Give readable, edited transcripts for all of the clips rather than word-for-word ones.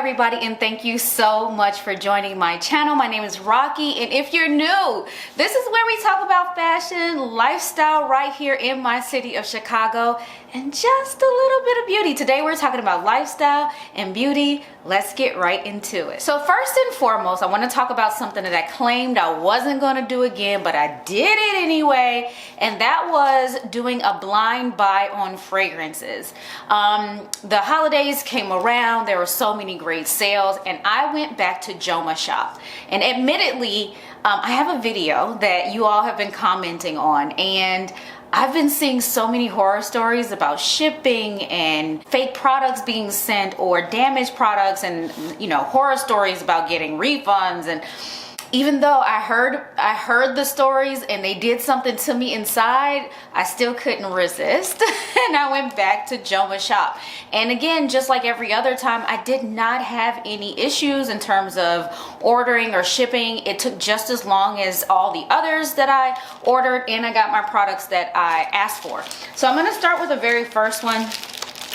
everybody, and thank you so much for joining my channel. My name is Rocky, and if you're new, this is where we talk about fashion, lifestyle right here in my city of Chicago, and just a little bit of beauty. Today we're talking about lifestyle and beauty. Let's get right into it. So first and foremost, I want to talk about something that I claimed I wasn't going to do again, but I did it anyway, and that was doing a blind buy on fragrances. The holidays came around, there were so many great sales, and I went back to Jomashop. And admittedly, I have a video that you all have been commenting on, and I've been seeing so many horror stories about shipping and fake products being sent or damaged products, and horror stories about getting refunds. And even though I heard the stories and they did something to me inside, I still couldn't resist. And I went back to Jomashop. And again, just like every other time, I did not have any issues in terms of ordering or shipping. It took just as long as all the others that I ordered, and I got my products that I asked for. So I'm gonna start with the very first one.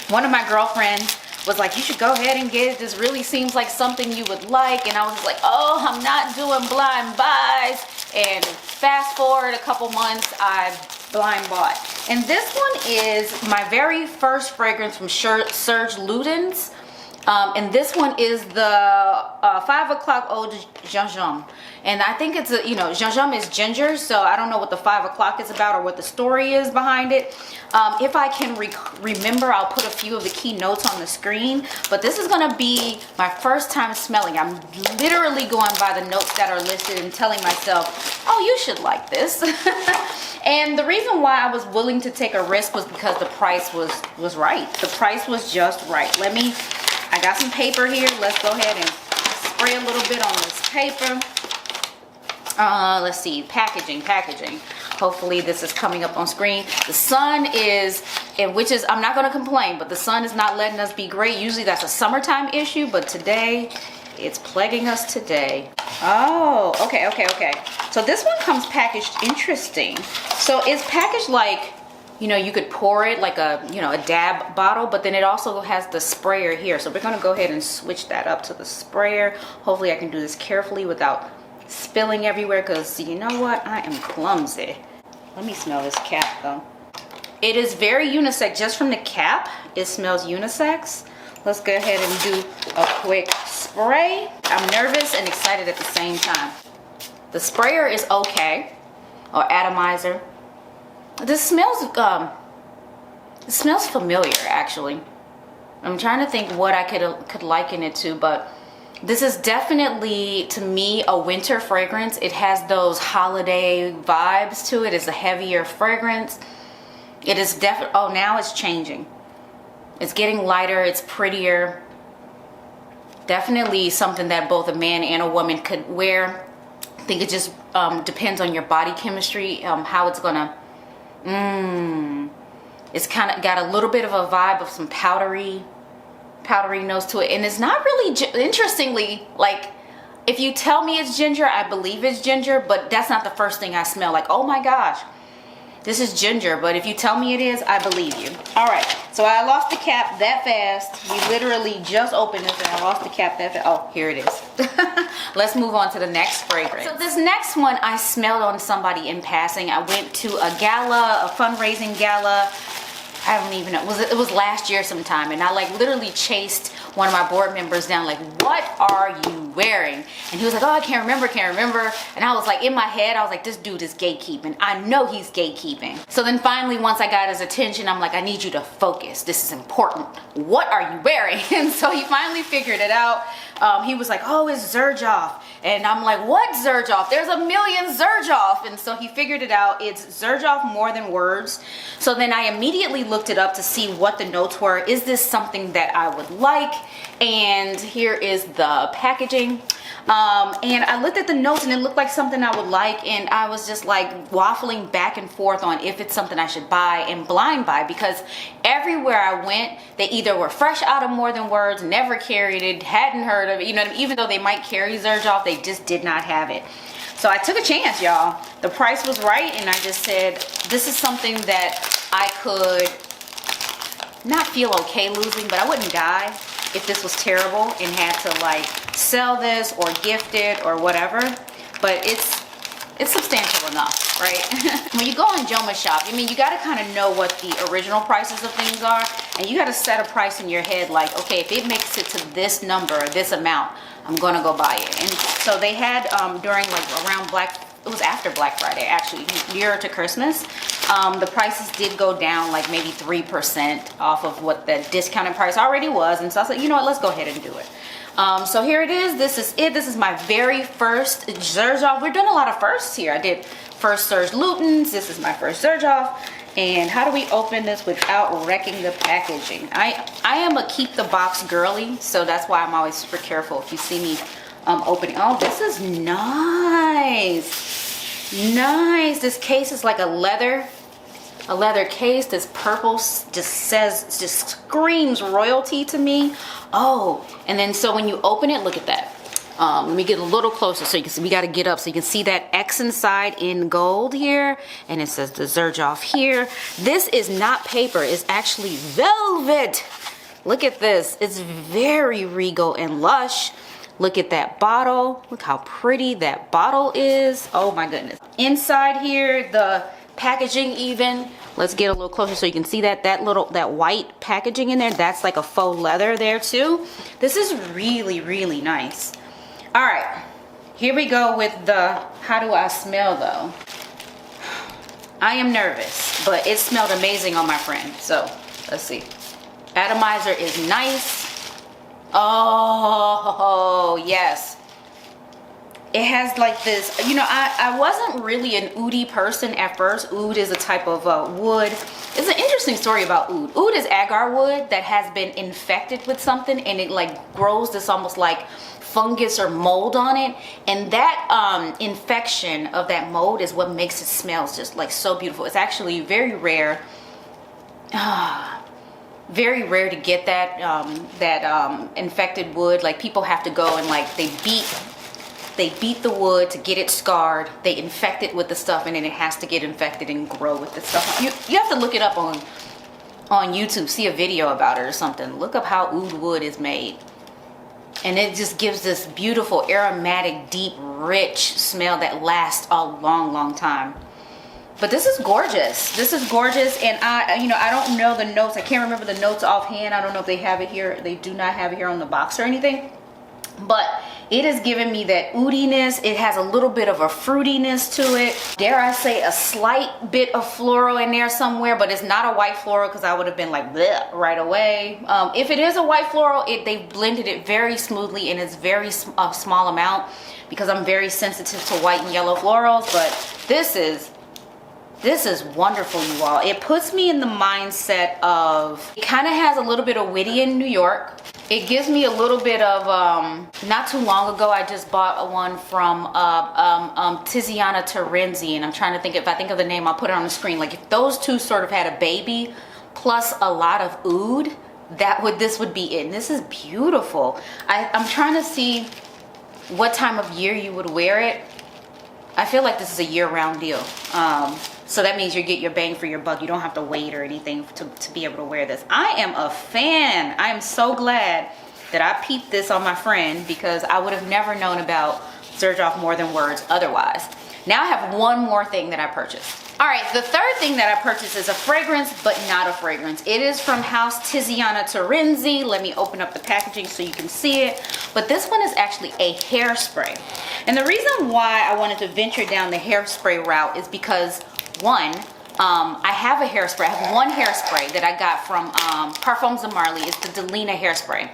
One of my girlfriends was like, you should go ahead and get it. This really seems like something you would like. And I was just like, oh, I'm not doing blind buys. And fast forward a couple months, I blind bought. And this one is my very first fragrance from Serge Lutens. And this one is the 5 o'clock Eau de Gingembre. And I think it's gingembre is ginger, so I don't know what the 5 o'clock is about or what the story is behind it. If I can remember, I'll put a few of the key notes on the screen. But this is gonna be my first time smelling. I'm literally going by the notes that are listed and telling myself, oh, you should like this. And the reason why I was willing to take a risk was because the price was right. The price was just right. I got some paper here. Let's go ahead and spray a little bit on this paper. Let's see, packaging. Hopefully this is coming up on screen. The sun is, I'm not gonna complain, but the sun is not letting us be great. Usually that's a summertime issue, but today, it's plaguing us today. Oh, okay. So this one comes packaged interesting. So it's packaged like, you could pour it like a dab bottle, but then it also has the sprayer here. So we're gonna go ahead and switch that up to the sprayer. Hopefully I can do this carefully without spilling everywhere, because you know what? I am clumsy. Let me smell this cap though. It is very unisex. Just from the cap, it smells unisex. Let's go ahead and do a quick spray. I'm nervous and excited at the same time. The sprayer is okay, or atomizer. This smells, it smells familiar actually. I'm trying to think what I could liken it to, but this is definitely, to me, a winter fragrance. It has those holiday vibes to it. It's a heavier fragrance. It is definitely, oh, now it's changing. It's getting lighter, it's prettier. Definitely something that both a man and a woman could wear. I think it just depends on your body chemistry, how it's gonna, it's kind of got a little bit of a vibe of some powdery notes to it, and it's not really interestingly, like, if you tell me it's ginger, I believe it's ginger, but that's not the first thing I smell. Like, oh my gosh, this is ginger. But if you tell me it is, I believe you. All right, so I lost the cap that fast. We literally just opened this and I lost the cap that fast. Oh, here it is. Let's move on to the next fragrance. So this next one I smelled on somebody in passing. I went to a gala, a fundraising gala. I don't even know, it was last year sometime, and I literally chased one of my board members down, like, what are you wearing? And he was like, oh, I can't remember. And I was like, in my head, I was like, this dude is gatekeeping. I know he's gatekeeping. So then finally, once I got his attention, I'm like, I need you to focus. This is important. What are you wearing? And so he finally figured it out. He was like, oh, it's Xerjoff. And I'm like, what Xerjoff? There's a million Xerjoff. And so he figured it out. It's Xerjoff More Than Words. So then I immediately looked it up to see what the notes were. Is this something that I would like? And here is the packaging. And I looked at the notes and it looked like something I would like, and I was just like waffling back and forth on if it's something I should buy and blind buy, because everywhere I went, they either were fresh out of More Than Words, never carried it, hadn't heard of it, even though they might carry Xerjoff, they just did not have it. So I took a chance, y'all. The price was right, and I just said, this is something that I could not feel okay losing, but I wouldn't die. if this was terrible and had to like sell this or gift it or whatever, but it's substantial enough, right? When you go on Jomashop, I mean, you gotta kind of know what the original prices of things are, and you gotta set a price in your head like, okay, if it makes it to this number or this amount, I'm gonna go buy it. And so they had during like around it was after Black Friday actually, nearer to Christmas, the prices did go down like maybe 3% off of what the discounted price already was. And so I was like, you know what, let's go ahead and do it. So here it is. This is it. This is my very first Serge off. We're doing a lot of firsts here. I did first Serge Lutens. This is my first Serge off. And how do we open this without wrecking the packaging? I am a keep the box girly, so that's why I'm always super careful if you see me opening. Oh, this is nice. Nice. This case is like a leather case. This purple just screams royalty to me. Oh, and then so when you open it, look at that. Let me get a little closer so you can see. We got to get up so you can see that X inside in gold here, and it says the Serge off here. This is not paper. It's actually velvet. Look at this. It's very regal and lush. Look at that bottle. Look how pretty that bottle is. Oh my goodness. Inside here, the packaging even. Let's get a little closer so you can see that white packaging in there. That's like a faux leather there too. This is really, really nice. All right, here we go with the, how do I smell though? I am nervous, but it smelled amazing on my friend. So let's see. Atomizer is nice. Oh, yes. It has like this, you know, I wasn't really an oudi person at first. Oud is a type of wood. It's an interesting story about oud. Oud is agar wood that has been infected with something, and it like grows this almost like fungus or mold on it. And that infection of that mold is what makes it smell just like so beautiful. It's actually very rare. Very rare to get that infected wood. Like people have to go and like they beat the wood to get it scarred. They infect it with the stuff, and then it has to get infected and grow with the stuff. You have to look it up on YouTube, see a video about it or something. Look up how oud wood is made, and it just gives this beautiful aromatic, deep, rich smell that lasts a long, long time. But this is gorgeous. This is gorgeous, and I don't know the notes. I can't remember the notes offhand. I don't know if they have it here. They do not have it here on the box or anything. But it is giving me that oudiness. It has a little bit of a fruitiness to it. Dare I say a slight bit of floral in there somewhere, but it's not a white floral because I would have been like bleh right away. If it is a white floral, they've blended it very smoothly, and it's very small amount because I'm very sensitive to white and yellow florals. But this is wonderful, you all. It puts me in the mindset of, it kind of has a little bit of Whitty in New York. It gives me a little bit of, not too long ago, I just bought one from Tiziana Terenzi, and I'm trying to think, if I think of the name, I'll put it on the screen. Like if those two sort of had a baby, plus a lot of oud, this would be it. And this is beautiful. I'm trying to see what time of year you would wear it. I feel like this is a year-round deal. So that means you get your bang for your buck. You don't have to wait or anything to be able to wear this. I am a fan. I am so glad that I peeped this on my friend, because I would have never known about Serge off More Than Words otherwise. Now I have one more thing that I purchased. All right, the third thing that I purchased is a fragrance, but not a fragrance. It is from House Tiziana Terenzi. Let me open up the packaging so you can see it. But this one is actually a hairspray. And the reason why I wanted to venture down the hairspray route is because, one, I have a hairspray. I have one hairspray that I got from Parfums de Marly. It's the Delina hairspray.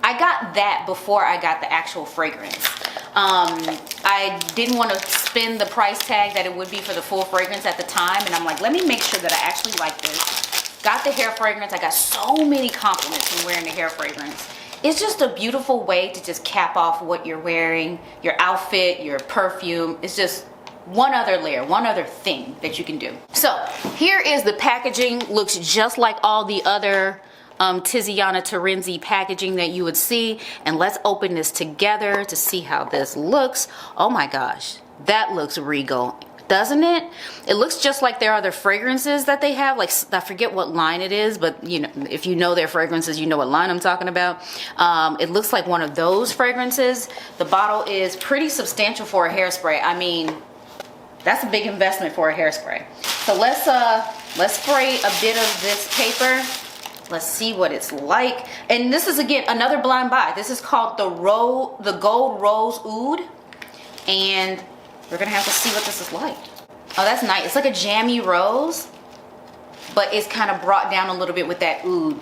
I got that before I got the actual fragrance. I didn't want to spend the price tag that it would be for the full fragrance at the time, and I'm like, let me make sure that I actually like this. Got the hair fragrance. I got so many compliments from wearing the hair fragrance. It's just a beautiful way to just cap off what you're wearing, your outfit, your perfume. It's just one other layer, one other thing that you can do. So here is the packaging. Looks just like all the other Tiziana Terenzi packaging that you would see. And let's open this together to see how this looks. Oh my gosh, that looks regal. doesn't it? It looks just like their other fragrances that they have. Like, I forget what line it is, but you know, if you know their fragrances, you know what line I'm talking about. It looks like one of those fragrances. The bottle is pretty substantial for a hairspray. I mean, that's a big investment for a hairspray. So let's spray a bit of this paper. Let's see what it's like. And this is, again, another blind buy. This is called the Gold Rose Oud. And we're gonna have to see what this is like. Oh, that's nice. It's like a jammy rose, but it's kind of brought down a little bit with that oud.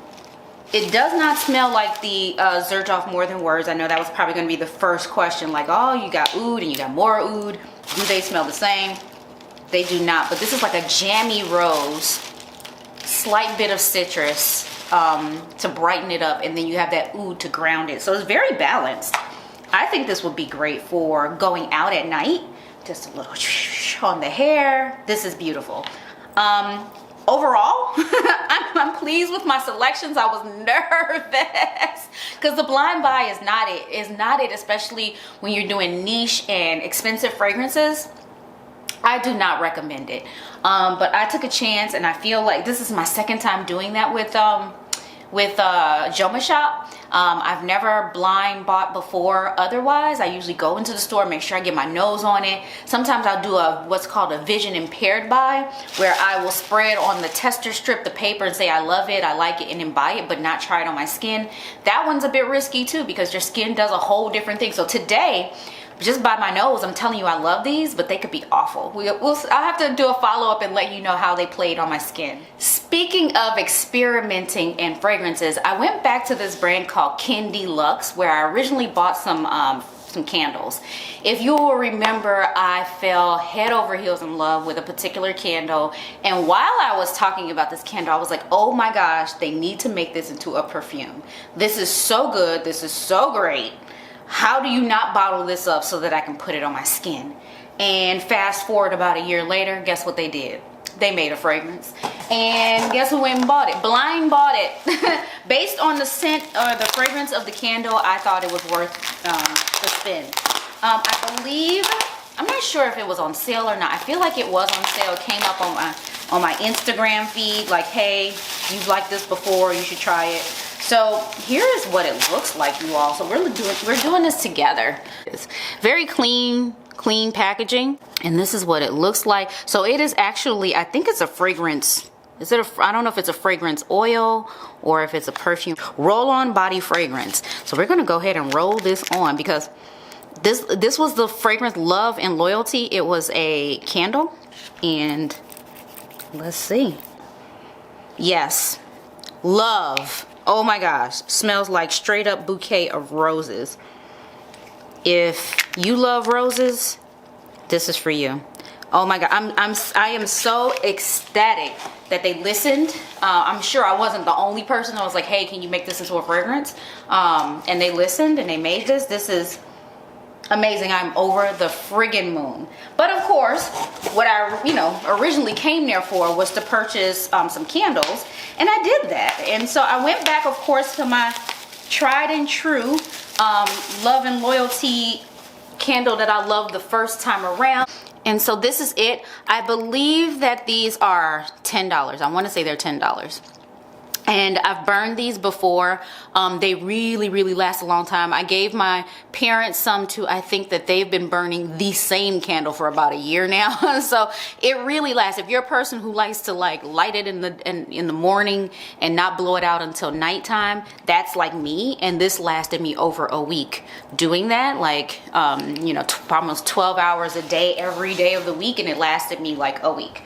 It does not smell like the Xerjoff More Than Words. I know that was probably gonna be the first question, like, oh, you got oud and you got more oud. Do they smell the same? They do not, but this is like a jammy rose, slight bit of citrus to brighten it up, and then you have that oud to ground it. So it's very balanced. I think this would be great for going out at night. Just a little on the hair. This is beautiful. Overall, I'm pleased with my selections. I was nervous because the blind buy is not it. Is not it, especially when you're doing niche and expensive fragrances. I do not recommend it. But I took a chance, and I feel like this is my second time doing that with Jomashop. I've never blind bought before otherwise. I usually go into the store, make sure I get my nose on it. Sometimes I'll do what's called a vision impaired buy, where I will spread on the tester strip the paper and say I love it, I like it, and then buy it, but not try it on my skin. That one's a bit risky too, because your skin does a whole different thing. So today, just by my nose, I'm telling you I love these, but they could be awful. I'll have to do a follow-up and let you know how they played on my skin. Speaking of experimenting and fragrances, I went back to this brand called Kendilux, where I originally bought some candles. If you will remember, I fell head over heels in love with a particular candle, and while I was talking about this candle, I was like, oh my gosh, they need to make this into a perfume. This is so good, this is so great. How do you not bottle this up so that I can put it on my skin? And fast forward about a year later, guess what they did? They made a fragrance. And guess who went and bought it? Blind bought it. Based on the scent or the fragrance of the candle, I thought it was worth the spin. I believe, I'm not sure if it was on sale or not. I feel like it was on sale. It came up on my Instagram feed, like, hey, you've liked this before, you should try it. So here is what it looks like, you all. So we're doing this together. It's very clean packaging, and this is what it looks like. So it is actually, I think it's a fragrance. I don't know if it's a fragrance oil or if it's a perfume. Roll-on body fragrance. So we're gonna go ahead and roll this on, because this was the fragrance Love and Loyalty. It was a candle, and let's see. Yes, Love. Oh my gosh, smells like straight up bouquet of roses. If you love roses, this is for you. Oh my God, I am so ecstatic that they listened. I'm sure I wasn't the only person that was like, hey, can you make this into a fragrance? And they listened and they made this. This is amazing. I'm over the friggin' moon. But of course, what I originally came there for was to purchase some candles, and I did that. And so I went back, of course, to my tried and true Love and Loyalty candle that I loved the first time around. And so this is it. I believe that these are $10. I want to say they're $10. And I've burned these before. They really last a long time. I gave my parents some too. I think that they've been burning the same candle for about a year now. So it really lasts. If you're a person who likes to like light it in the morning and not blow it out until nighttime, that's like me. And this lasted me over a week doing that, like almost 12 hours a day every day of the week, and it lasted me like a week.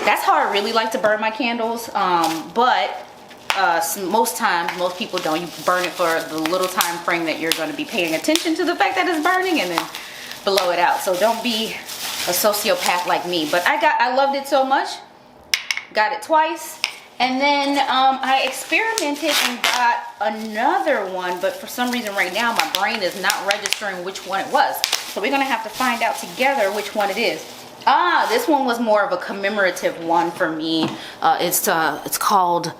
That's how I really like to burn my candles, but most times, most people don't. You burn it for the little time frame that you're going to be paying attention to the fact that it's burning, and then blow it out. So don't be a sociopath like me. But I loved it so much, got it twice, and then I experimented and got another one, but for some reason right now my brain is not registering which one it was. So we're going to have to find out together which one it is. This one was more of a commemorative one for me. It's called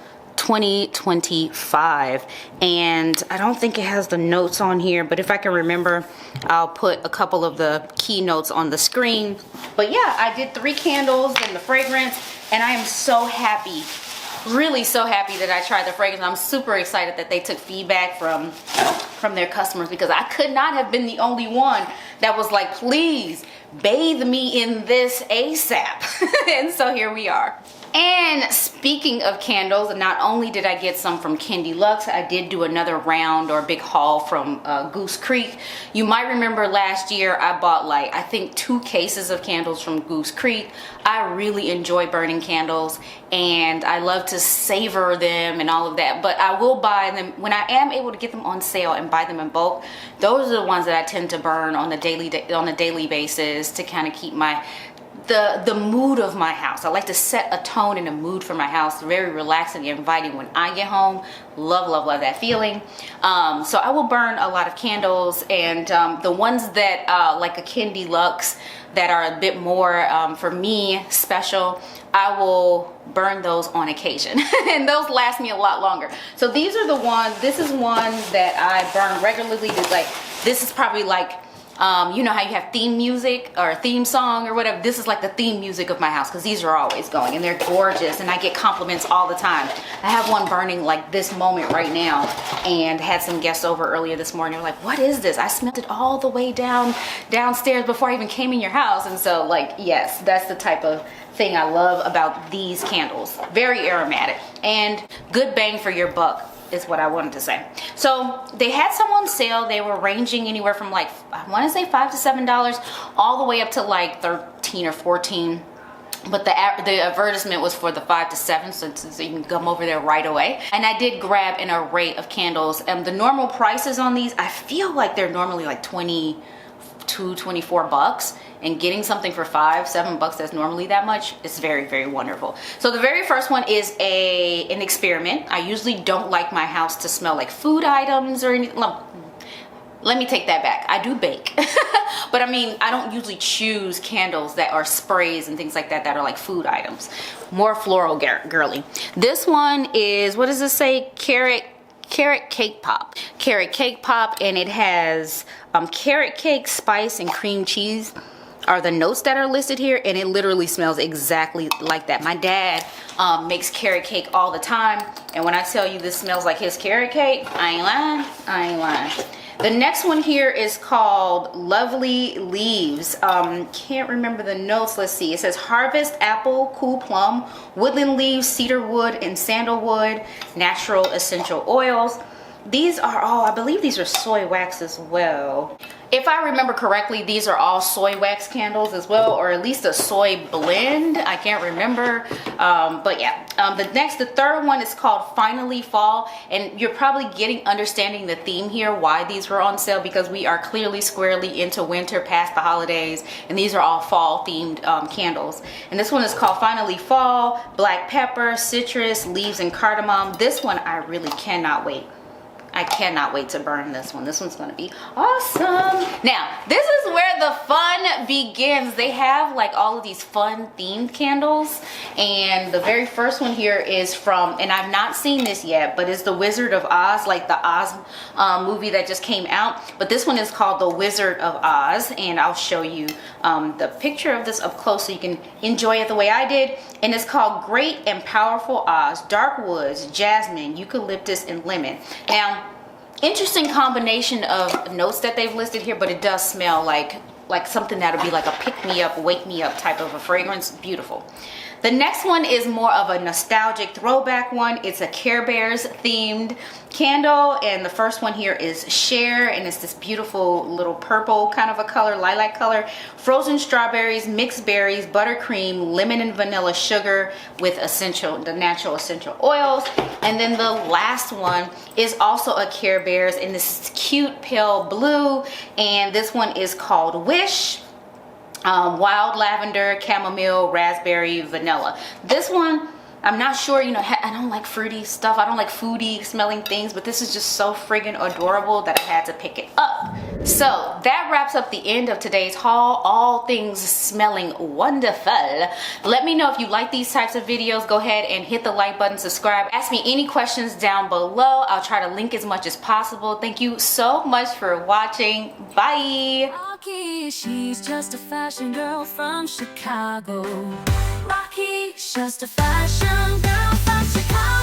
2025. And I don't think it has the notes on here, but if I can remember, I'll put a couple of the keynotes on the screen. But yeah, I did 3 candles and the fragrance, and I am so happy, really so happy that I tried the fragrance. I'm super excited that they took feedback from their customers, because I could not have been the only one that was like, please bathe me in this ASAP. And so here we are. And speaking of candles, not only did I get some from Kendilux, I did do another round or big haul from Goose Creek. You might remember last year I bought like, I think 2 cases of candles from Goose Creek. I really enjoy burning candles and I love to savor them and all of that, but I will buy them when I am able to get them on sale and buy them in bulk. Those are the ones that I tend to burn on a daily basis to kind of keep the mood of my house. I like to set a tone and a mood for my house. Very relaxing and inviting when I get home. Love, love, love that feeling. So I will burn a lot of candles, and the ones that like a Kendilux that are a bit more for me special, I will burn those on occasion and those last me a lot longer. So these are the ones, this is one that I burn regularly. This is probably like, you know how you have theme music or a theme song or whatever? This is like the theme music of my house, because these are always going and they're gorgeous and I get compliments all the time. I have one burning like this moment right now, and had some guests over earlier this morning. They were like, what is this? I smelled it all the way downstairs before I even came in your house. And so like, yes, that's the type of thing I love about these candles. Very aromatic and good bang for your buck is what I wanted to say. So they had some on sale. They were ranging anywhere from like, I want to say $5 to $7 all the way up to like 13 or 14. But the advertisement was for the 5 to 7, so you can come over there right away. And I did grab an array of candles. The normal prices on these, I feel like they're normally like 22, 24 bucks. And getting something for $5, $7 that's normally that much is very, very wonderful. So the very first one is an experiment. I usually don't like my house to smell like food items or anything. Let me take that back. I do bake. But I mean, I don't usually choose candles that are sprays and things like that that are like food items. More floral girly. This one is, what does this say? Carrot cake pop. Carrot cake pop, and it has carrot cake, spice, and cream cheese are the notes that are listed here, and it literally smells exactly like that. My dad makes carrot cake all the time, and when I tell you this smells like his carrot cake, I ain't lying, I ain't lying. The next one here is called Lovely Leaves. Can't remember the notes. Let's see. It says harvest apple, cool plum, woodland leaves, cedar wood, and sandalwood, natural essential oils. These are all, I believe these are soy wax as well. If I remember correctly, these are all soy wax candles as well, or at least a soy blend. I can't remember, but yeah. The third one is called Finally Fall, and you're probably understanding the theme here, why these were on sale, because we are clearly squarely into winter, past the holidays, and these are all fall themed candles. And this one is called Finally Fall, black pepper, citrus, leaves, and cardamom. This one I really cannot wait. I cannot wait to burn this one. This one's gonna be awesome. Now, this is where the fun begins. They have like all of these fun themed candles, and the very first one here is from, and I've not seen this yet, but it's the Wizard of Oz, like the Oz movie that just came out. But this one is called the Wizard of Oz, and I'll show you the picture of this up close so you can enjoy it the way I did. And it's called Great and Powerful Oz, Dark Woods, Jasmine, Eucalyptus, and Lemon. Now, interesting combination of notes that they've listed here, but it does smell like something that'll be like a pick-me-up, wake-me-up type of a fragrance. Beautiful. The next one is more of a nostalgic throwback one. It's a Care Bears themed candle, and the first one here is Share, and it's this beautiful little purple kind of a color, lilac color. Frozen strawberries, mixed berries, buttercream, lemon and vanilla sugar with the natural essential oils. And then the last one is also a Care Bears, and this is cute pale blue, and this one is called Wish. Wild lavender, chamomile, raspberry, vanilla. This one, I'm not sure, you know, I don't like fruity stuff. I don't like foodie smelling things, but this is just so friggin' adorable that I had to pick it up. So that wraps up the end of today's haul. All things smelling wonderful. Let me know if you like these types of videos. Go ahead and hit the like button, subscribe. Ask me any questions down below. I'll try to link as much as possible. Thank you so much for watching. Bye. Rocky, she's just a fashion girl from Chicago. Rocky, she's just a fashion girl from Chicago.